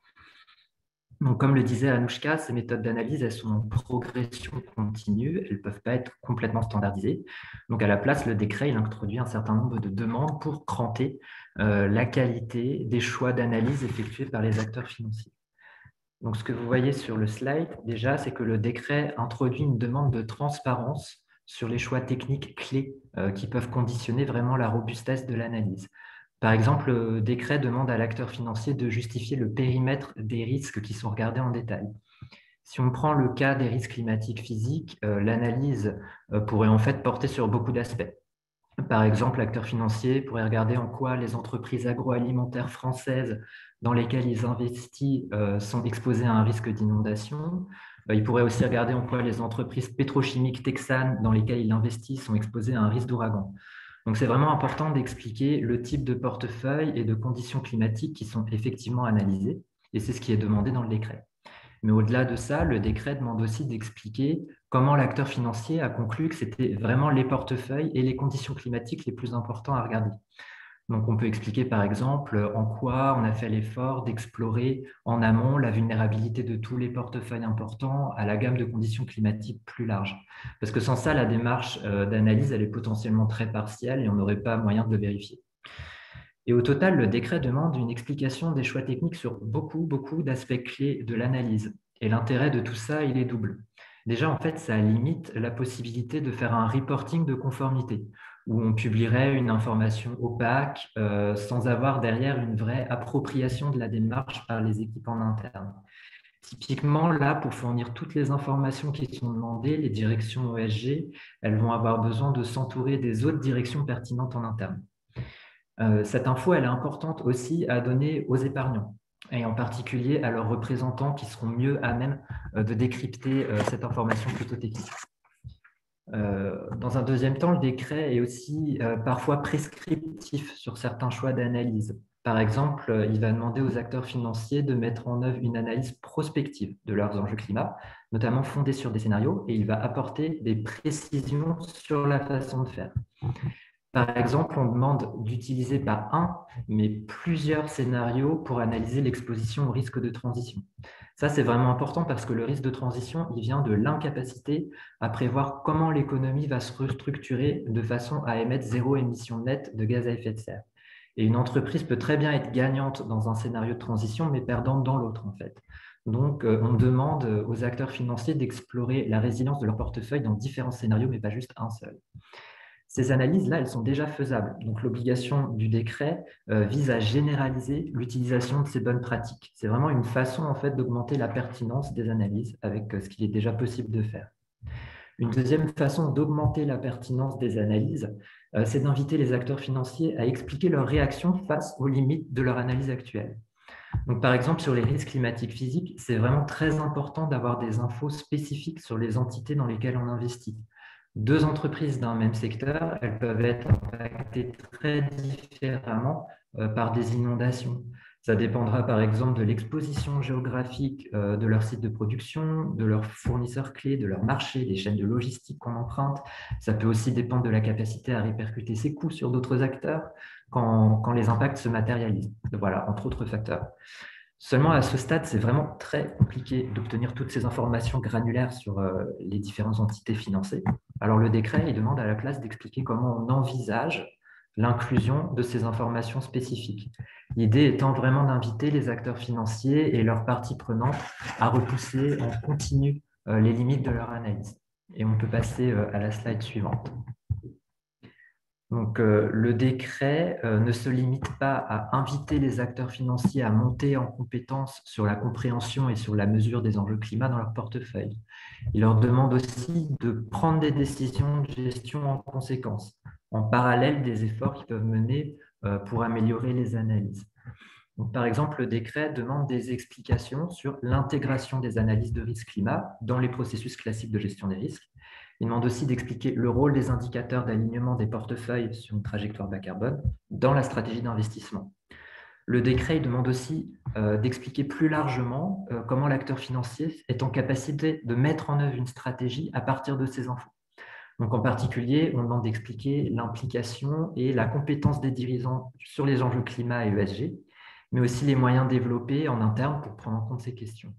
Donc, comme le disait Anouchka, ces méthodes d'analyse, elles sont en progression continue, elles ne peuvent pas être complètement standardisées. Donc, à la place, le décret il introduit un certain nombre de demandes pour cranter la qualité des choix d'analyse effectués par les acteurs financiers. Donc, ce que vous voyez sur le slide, déjà, c'est que le décret introduit une demande de transparence sur les choix techniques clés qui peuvent conditionner vraiment la robustesse de l'analyse. Par exemple, le décret demande à l'acteur financier de justifier le périmètre des risques qui sont regardés en détail. Si on prend le cas des risques climatiques physiques, l'analyse pourrait en fait porter sur beaucoup d'aspects. Par exemple, l'acteur financier pourrait regarder en quoi les entreprises agroalimentaires françaises dans lesquelles ils investissent sont exposées à un risque d'inondation. Il pourrait aussi regarder en quoi les entreprises pétrochimiques texanes dans lesquelles il investit sont exposées à un risque d'ouragan. Donc, c'est vraiment important d'expliquer le type de portefeuille et de conditions climatiques qui sont effectivement analysées, et c'est ce qui est demandé dans le décret. Mais au-delà de ça, le décret demande aussi d'expliquer comment l'acteur financier a conclu que c'était vraiment les portefeuilles et les conditions climatiques les plus importants à regarder. Donc, on peut expliquer par exemple en quoi on a fait l'effort d'explorer en amont la vulnérabilité de tous les portefeuilles importants à la gamme de conditions climatiques plus large. Parce que sans ça, la démarche d'analyse, elle est potentiellement très partielle et on n'aurait pas moyen de le vérifier. Et au total, le décret demande une explication des choix techniques sur beaucoup d'aspects clés de l'analyse. Et l'intérêt de tout ça, il est double. Déjà, en fait, ça limite la possibilité de faire un reporting de conformité, où on publierait une information opaque sans avoir derrière une vraie appropriation de la démarche par les équipes en interne. Typiquement, là, pour fournir toutes les informations qui sont demandées, les directions ESG, elles vont avoir besoin de s'entourer des autres directions pertinentes en interne. Cette info, elle est importante aussi à donner aux épargnants, et en particulier à leurs représentants qui seront mieux à même de décrypter cette information plutôt technique. Dans un deuxième temps, le décret est aussi parfois prescriptif sur certains choix d'analyse. Par exemple, il va demander aux acteurs financiers de mettre en œuvre une analyse prospective de leurs enjeux climat, notamment fondée sur des scénarios, et il va apporter des précisions sur la façon de faire. Par exemple, on demande d'utiliser pas un, mais plusieurs scénarios pour analyser l'exposition au risque de transition. Ça, c'est vraiment important parce que le risque de transition, il vient de l'incapacité à prévoir comment l'économie va se restructurer de façon à émettre zéro émission nette de gaz à effet de serre. Et une entreprise peut très bien être gagnante dans un scénario de transition, mais perdante dans l'autre, en fait. Donc, on demande aux acteurs financiers d'explorer la résilience de leur portefeuille dans différents scénarios, mais pas juste un seul. Ces analyses-là, elles sont déjà faisables. Donc, l'obligation du décret vise à généraliser l'utilisation de ces bonnes pratiques. C'est vraiment une façon, en fait, d'augmenter la pertinence des analyses avec ce qu'il est déjà possible de faire. Une deuxième façon d'augmenter la pertinence des analyses, c'est d'inviter les acteurs financiers à expliquer leurs réactions face aux limites de leur analyse actuelle. Donc, par exemple, sur les risques climatiques physiques, c'est vraiment très important d'avoir des infos spécifiques sur les entités dans lesquelles on investit. Deux entreprises d'un même secteur, elles peuvent être impactées très différemment par des inondations. Ça dépendra par exemple de l'exposition géographique de leur site de production, de leurs fournisseurs clés, de leur marché, des chaînes de logistique qu'on emprunte. Ça peut aussi dépendre de la capacité à répercuter ces coûts sur d'autres acteurs quand les impacts se matérialisent. Voilà, entre autres facteurs. Seulement, à ce stade, c'est vraiment très compliqué d'obtenir toutes ces informations granulaires sur les différentes entités financées. Alors, le décret, il demande à la place d'expliquer comment on envisage l'inclusion de ces informations spécifiques. L'idée étant vraiment d'inviter les acteurs financiers et leurs parties prenantes à repousser en continu les limites de leur analyse. Et on peut passer à la slide suivante. Donc, le décret ne se limite pas à inviter les acteurs financiers à monter en compétence sur la compréhension et sur la mesure des enjeux climat dans leur portefeuille. Il leur demande aussi de prendre des décisions de gestion en conséquence, en parallèle des efforts qu'ils peuvent mener pour améliorer les analyses. Donc, par exemple, le décret demande des explications sur l'intégration des analyses de risque climat dans les processus classiques de gestion des risques. Il demande aussi d'expliquer le rôle des indicateurs d'alignement des portefeuilles sur une trajectoire bas carbone dans la stratégie d'investissement. Le décret demande aussi d'expliquer plus largement comment l'acteur financier est en capacité de mettre en œuvre une stratégie à partir de ces infos. Donc, en particulier, on demande d'expliquer l'implication et la compétence des dirigeants sur les enjeux climat et ESG, mais aussi les moyens développés en interne pour prendre en compte ces questions.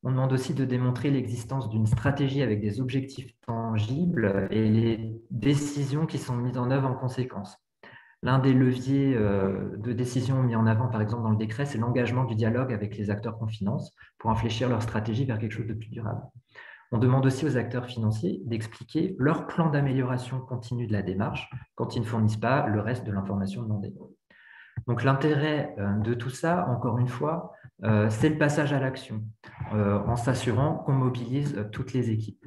On demande aussi de démontrer l'existence d'une stratégie avec des objectifs tangibles et les décisions qui sont mises en œuvre en conséquence. L'un des leviers de décision mis en avant, par exemple, dans le décret, c'est l'engagement du dialogue avec les acteurs qu'on finance pour infléchir leur stratégie vers quelque chose de plus durable. On demande aussi aux acteurs financiers d'expliquer leur plan d'amélioration continue de la démarche quand ils ne fournissent pas le reste de l'information demandée. Donc, l'intérêt de tout ça, encore une fois, c'est le passage à l'action, en s'assurant qu'on mobilise toutes les équipes.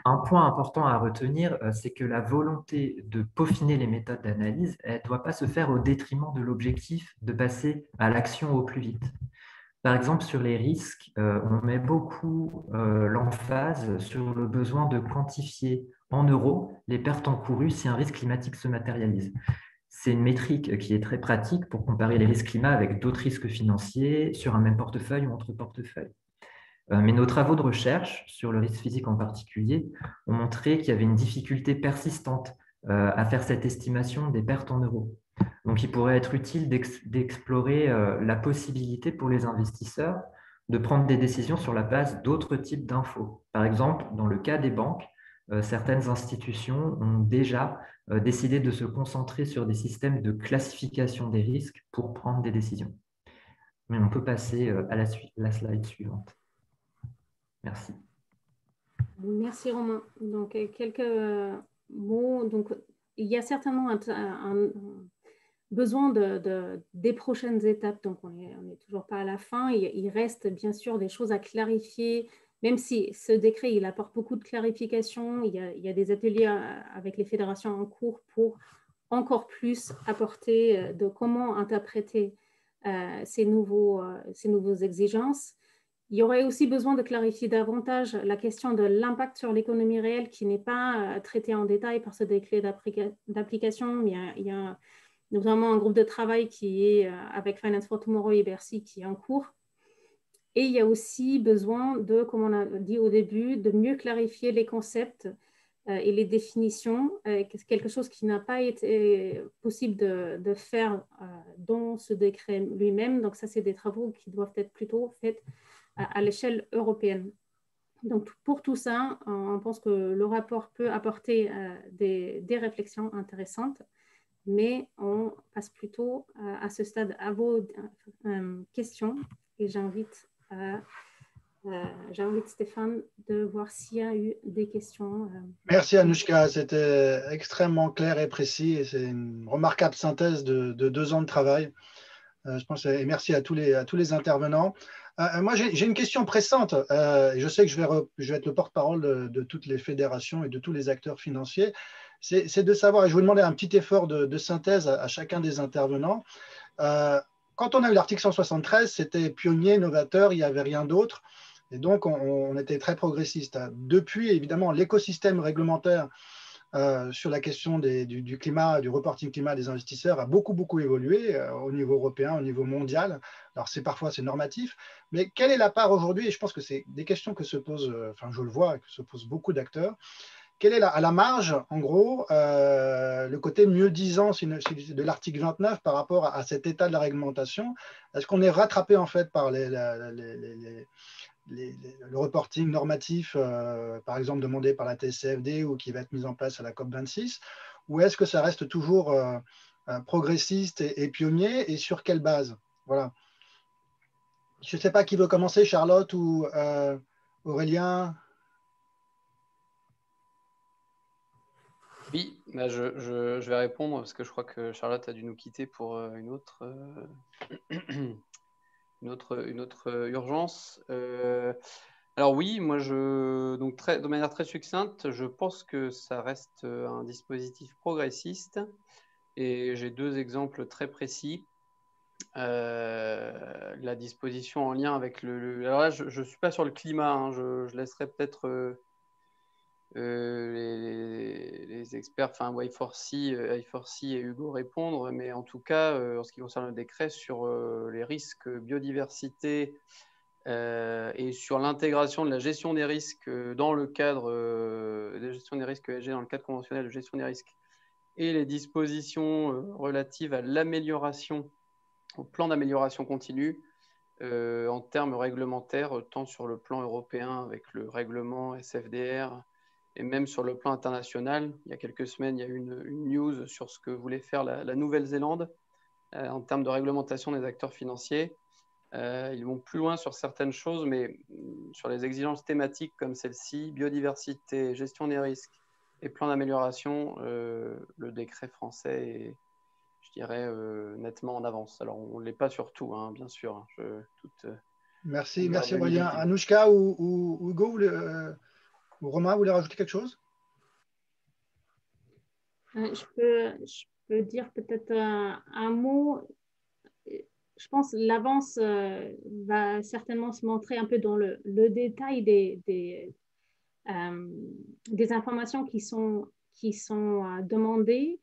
Un point important à retenir, c'est que la volonté de peaufiner les méthodes d'analyse, elle ne doit pas se faire au détriment de l'objectif de passer à l'action au plus vite. Par exemple, sur les risques, on met beaucoup l'emphase sur le besoin de quantifier en euros les pertes encourues si un risque climatique se matérialise. C'est une métrique qui est très pratique pour comparer les risques climat avec d'autres risques financiers sur un même portefeuille ou entre portefeuilles. Mais nos travaux de recherche, sur le risque physique en particulier, ont montré qu'il y avait une difficulté persistante à faire cette estimation des pertes en euros. Donc, il pourrait être utile d'explorer la possibilité pour les investisseurs de prendre des décisions sur la base d'autres types d'infos. Par exemple, dans le cas des banques, certaines institutions ont déjà décidé de se concentrer sur des systèmes de classification des risques pour prendre des décisions. Mais on peut passer à la slide suivante. Merci. Merci Romain. Donc, quelques mots. Donc, il y a certainement un besoin des prochaines étapes. Donc, on n'est toujours pas à la fin. Il reste bien sûr des choses à clarifier, même si ce décret, il apporte beaucoup de clarifications. Il y a des ateliers avec les fédérations en cours pour encore plus apporter de comment interpréter ces nouvelles exigences. Il y aurait aussi besoin de clarifier davantage la question de l'impact sur l'économie réelle qui n'est pas traitée en détail par ce décret d'application. Il y a notamment un groupe de travail qui est avec Finance for Tomorrow et Bercy qui est en cours. Et il y a aussi besoin de, comme on a dit au début, de mieux clarifier les concepts et les définitions, quelque chose qui n'a pas été possible de faire dans ce décret lui-même. Donc ça, c'est des travaux qui doivent être plutôt faits à l'échelle européenne. Donc pour tout ça, on pense que le rapport peut apporter des réflexions intéressantes, mais on passe plutôt à ce stade à vos questions et j'invite Stéphane de voir s'il y a eu des questions. Merci Anouchka, c'était extrêmement clair et précis et c'est une remarquable synthèse de 2 ans de travail. Je pense, et merci à tous les intervenants. Moi, j'ai une question pressante. Je sais que je vais être le porte-parole de toutes les fédérations et de tous les acteurs financiers. C'est de savoir, et je vous demandais un petit effort de synthèse à chacun des intervenants. Quand on a eu l'article 173, c'était pionnier, novateur, il n'y avait rien d'autre. Et donc, on était très progressiste. Depuis, évidemment, l'écosystème réglementaire sur la question du climat, du reporting climat des investisseurs a beaucoup évolué au niveau européen, au niveau mondial. Alors, parfois, c'est normatif, mais quelle est la part aujourd'hui? Et je pense que c'est des questions que se posent, enfin, je le vois, que se posent beaucoup d'acteurs. Quelle est à la marge, en gros, le côté mieux-disant de l'article 29 par rapport à cet état de la réglementation? Est-ce qu'on est rattrapé, en fait, par le reporting normatif, par exemple demandé par la TCFD ou qui va être mis en place à la COP26, ou est-ce que ça reste toujours progressiste et pionnier, et sur quelle base? Voilà. Je ne sais pas qui veut commencer, Charlotte ou Aurélien? Oui, bah je vais répondre parce que je crois que Charlotte a dû nous quitter pour une autre urgence. Alors oui, moi donc de manière très succincte, je pense que ça reste un dispositif progressiste et j'ai deux exemples très précis. La disposition en lien avec alors là, je ne suis pas sur le climat, hein, je laisserai peut-être les experts, enfin I4C et Hugo répondre, mais en tout cas, en ce qui concerne le décret sur les risques biodiversité et sur l'intégration de la gestion des risques dans le cadre de gestion des risques ESG dans le cadre conventionnel de gestion des risques et les dispositions relatives à l'amélioration, au plan d'amélioration continue en termes réglementaires, tant sur le plan européen avec le règlement SFDR et même sur le plan international. Il y a quelques semaines, il y a eu une news sur ce que voulait faire la Nouvelle-Zélande en termes de réglementation des acteurs financiers. Ils vont plus loin sur certaines choses, mais sur les exigences thématiques comme celle-ci, biodiversité, gestion des risques et plan d'amélioration, le décret français est, je dirais, nettement en avance. Alors, on ne l'est pas sur tout, hein, bien sûr. Merci Aurélien. Anouchka ou Hugo ou Romain, vous voulez rajouter quelque chose? Je peux dire peut-être un mot. Je pense que l'avance va certainement se montrer un peu dans le détail des informations qui sont demandées,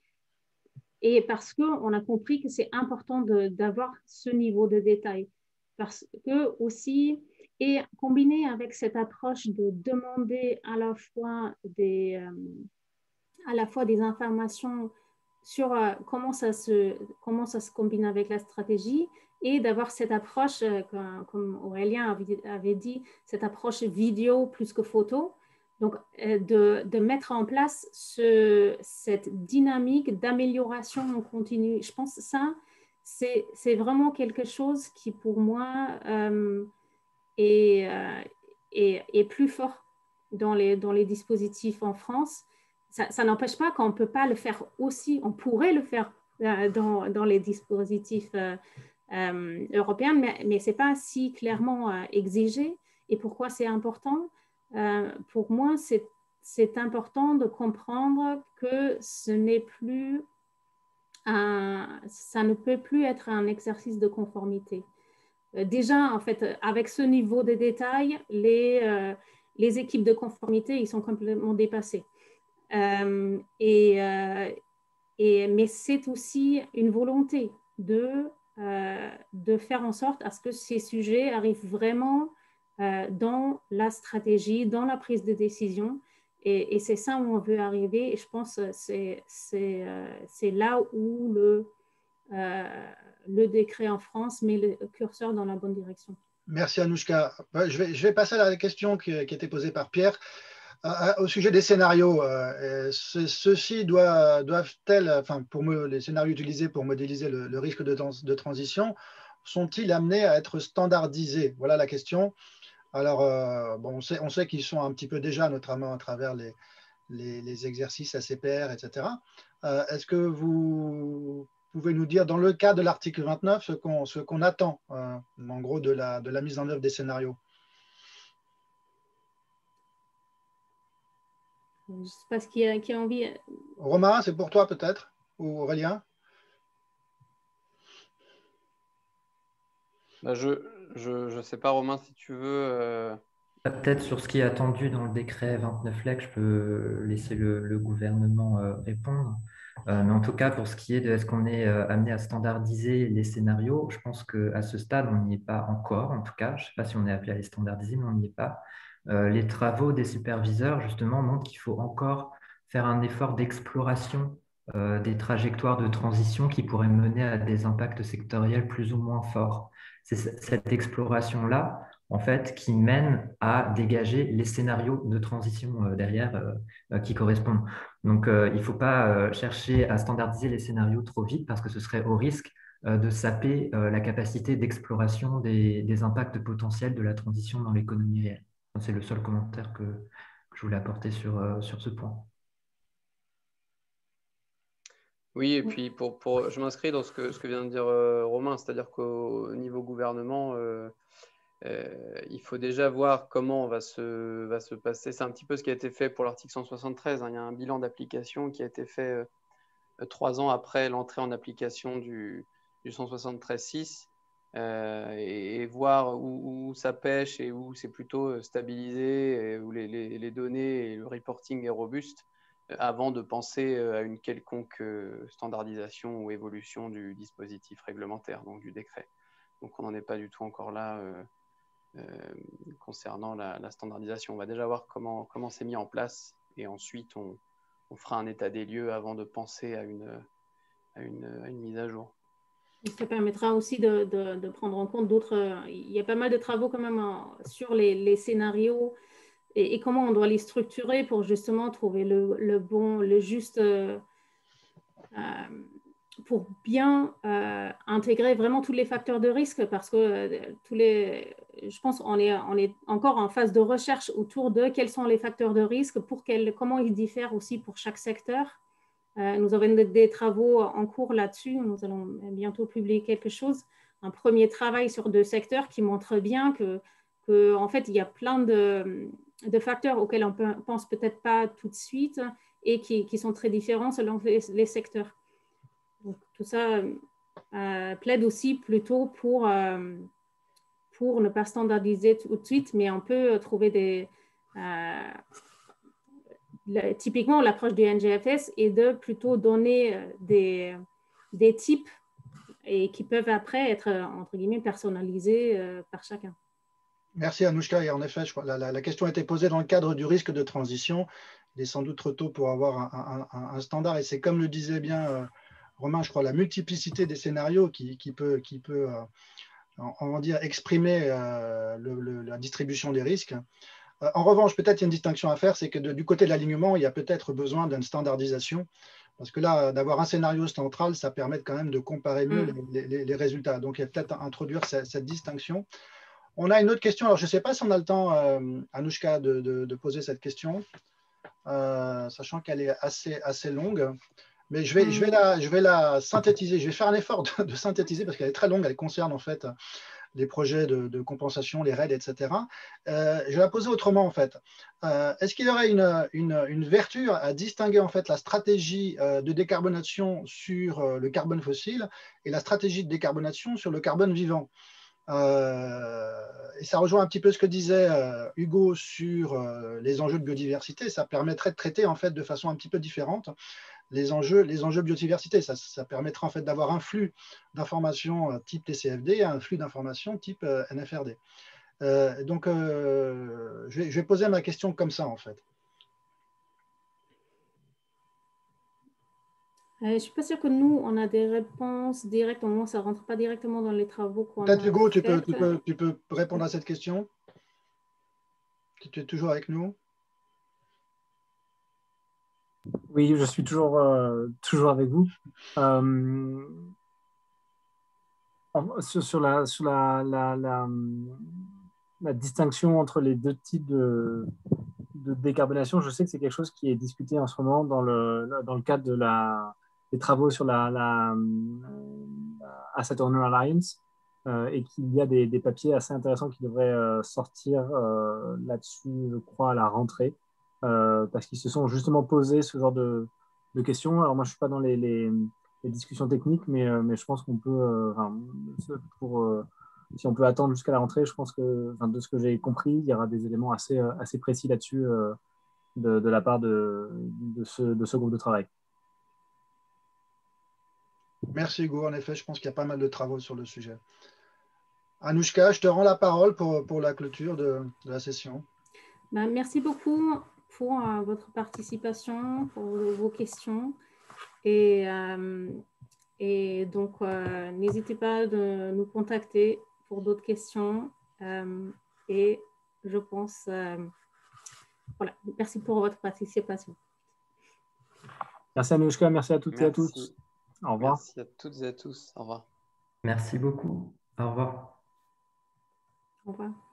et parce qu'on a compris que c'est important d'avoir ce niveau de détail. Parce que aussi, et combiné avec cette approche de demander à la fois des informations sur comment ça se combine avec la stratégie, et d'avoir cette approche, comme Aurélien avait dit, cette approche vidéo plus que photo. Donc, de mettre en place cette dynamique d'amélioration en continu. Je pense que ça, c'est vraiment quelque chose qui, pour moi, est plus fort dans les dispositifs en France. Ça n'empêche pas qu'on ne peut pas le faire aussi, on pourrait le faire dans les dispositifs européens, mais ce n'est pas si clairement exigé. Et pourquoi c'est important? Pour moi, c'est important de comprendre que ça ne peut plus être un exercice de conformité. Déjà, en fait, avec ce niveau de détail, les équipes de conformité, ils sont complètement dépassées. Mais c'est aussi une volonté de faire en sorte à ce que ces sujets arrivent vraiment dans la stratégie, dans la prise de décision. Et c'est ça où on veut arriver. Et je pense que c'est là où le décret en France met le curseur dans la bonne direction. Merci Anouchka. Je vais passer à la question qui a été posée par Pierre. Au sujet des scénarios, ceux-ci doivent-elles, enfin, les scénarios utilisés pour modéliser le risque de transition, sont-ils amenés à être standardisés? Voilà la question. Alors, bon, on sait qu'ils sont un petit peu déjà, notamment à travers les exercices ACPR, etc. Est-ce que vous pouvez nous dire, dans le cas de l'article 29, ce qu'on attend, en gros, de la mise en œuvre des scénarios? Je ne sais pas qui a envie. Romain, c'est pour toi peut-être? Ou Aurélien? Je ne sais pas, Romain, si tu veux Peut-être sur ce qui est attendu dans le décret 29 LEC, je peux laisser le gouvernement répondre. Mais en tout cas, pour ce qui est de est-ce qu'on est amené à standardiser les scénarios, je pense qu'à ce stade, on n'y est pas encore. En tout cas, je ne sais pas si on est appelé à les standardiser, mais on n'y est pas. Les travaux des superviseurs, justement, montrent qu'il faut encore faire un effort d'exploration des trajectoires de transition qui pourraient mener à des impacts sectoriels plus ou moins forts. C'est cette exploration-là en fait, qui mène à dégager les scénarios de transition derrière qui correspondent. Donc, il ne faut pas chercher à standardiser les scénarios trop vite parce que ce serait au risque de saper la capacité d'exploration des impacts potentiels de la transition dans l'économie réelle. C'est le seul commentaire que je voulais apporter sur ce point. Oui, et puis je m'inscris dans ce que vient de dire Romain, c'est-à-dire qu'au niveau gouvernement, il faut déjà voir comment va se passer. C'est un petit peu ce qui a été fait pour l'article 173. Hein. Il y a un bilan d'application qui a été fait 3 ans après l'entrée en application du 173.6 et voir où ça pêche et où c'est plutôt stabilisé, et où les données et le reporting est robuste avant de penser à une quelconque standardisation ou évolution du dispositif réglementaire, donc du décret. Donc on n'en est pas du tout encore là concernant la standardisation. On va déjà voir comment c'est mis en place et ensuite on fera un état des lieux avant de penser à une mise à jour. Et ça permettra aussi de prendre en compte d'autres... Il y a pas mal de travaux quand même sur les scénarios et comment on doit les structurer pour justement trouver le juste... pour bien intégrer vraiment tous les facteurs de risque parce que je pense qu'on est encore en phase de recherche autour de quels sont les facteurs de risque, comment ils diffèrent aussi pour chaque secteur. Nous avons des travaux en cours là-dessus. Nous allons bientôt publier quelque chose, un premier travail sur 2 secteurs qui montre bien que en fait, il y a plein de facteurs auxquels on ne pense peut-être pas tout de suite et qui sont très différents selon les secteurs. Donc, tout ça plaide aussi plutôt pour ne pas standardiser tout de suite, mais on peut trouver typiquement, l'approche du NGFS est de plutôt donner des types et qui peuvent après être, entre guillemets, personnalisés par chacun. Merci Anouchka. Et en effet, je crois, la question a été posée dans le cadre du risque de transition. Il est sans doute trop tôt pour avoir un standard. Et c'est comme le disait bien Romain, je crois, la multiplicité des scénarios qui peut on va dire, exprimer la distribution des risques. En revanche, peut-être il y a une distinction à faire, c'est que du côté de l'alignement, il y a peut-être besoin d'une standardisation, parce que là, d'avoir un scénario central, ça permet quand même de comparer mieux les résultats. Donc, il y a peut-être à introduire cette distinction. On a une autre question. Alors, je ne sais pas si on a le temps, Anouchka, de poser cette question, sachant qu'elle est assez longue. Mais je vais la synthétiser. Je vais faire un effort de synthétiser parce qu'elle est très longue. Elle concerne en fait les projets de compensation, les RAID, etc. Je vais la poser autrement en fait. Est-ce qu'il y aurait une vertu à distinguer en fait la stratégie de décarbonation sur le carbone fossile et la stratégie de décarbonation sur le carbone vivant? Et ça rejoint un petit peu ce que disait Hugo sur les enjeux de biodiversité. Ça permettrait de traiter en fait de façon un petit peu différente les enjeux biodiversité. Ça permettra en fait d'avoir un flux d'informations type TCFD et un flux d'informations type NFRD. Donc, je vais poser ma question comme ça en fait. Je ne suis pas sûre que nous, on a des réponses directes. Au moins, ça ne rentre pas directement dans les travaux qu'on a Peut-être Hugo, tu faits. peux répondre à cette question? Tu es toujours avec nous? Oui, je suis toujours avec vous. Sur la distinction entre les 2 types de décarbonation, je sais que c'est quelque chose qui est discuté en ce moment dans le cadre des travaux sur la Asset Owner Alliance et qu'il y a des papiers assez intéressants qui devraient sortir là-dessus, je crois, à la rentrée. Parce qu'ils se sont justement posés ce genre de questions. Alors moi, je ne suis pas dans les discussions techniques, mais je pense qu'on peut, pour si on peut attendre jusqu'à la rentrée, je pense que, enfin, de ce que j'ai compris, il y aura des éléments assez précis là-dessus de la part de ce groupe de travail. Merci Hugo. En effet, je pense qu'il y a pas mal de travaux sur le sujet. Anouchka, je te rends la parole pour la clôture de la session. Merci beaucoup pour votre participation, pour vos questions. Et donc, n'hésitez pas de nous contacter pour d'autres questions. Et je pense, voilà, merci pour votre participation. Merci Anouchka, merci à toutes et à tous. Au revoir. Merci à toutes et à tous. Au revoir. Merci beaucoup. Au revoir. Au revoir.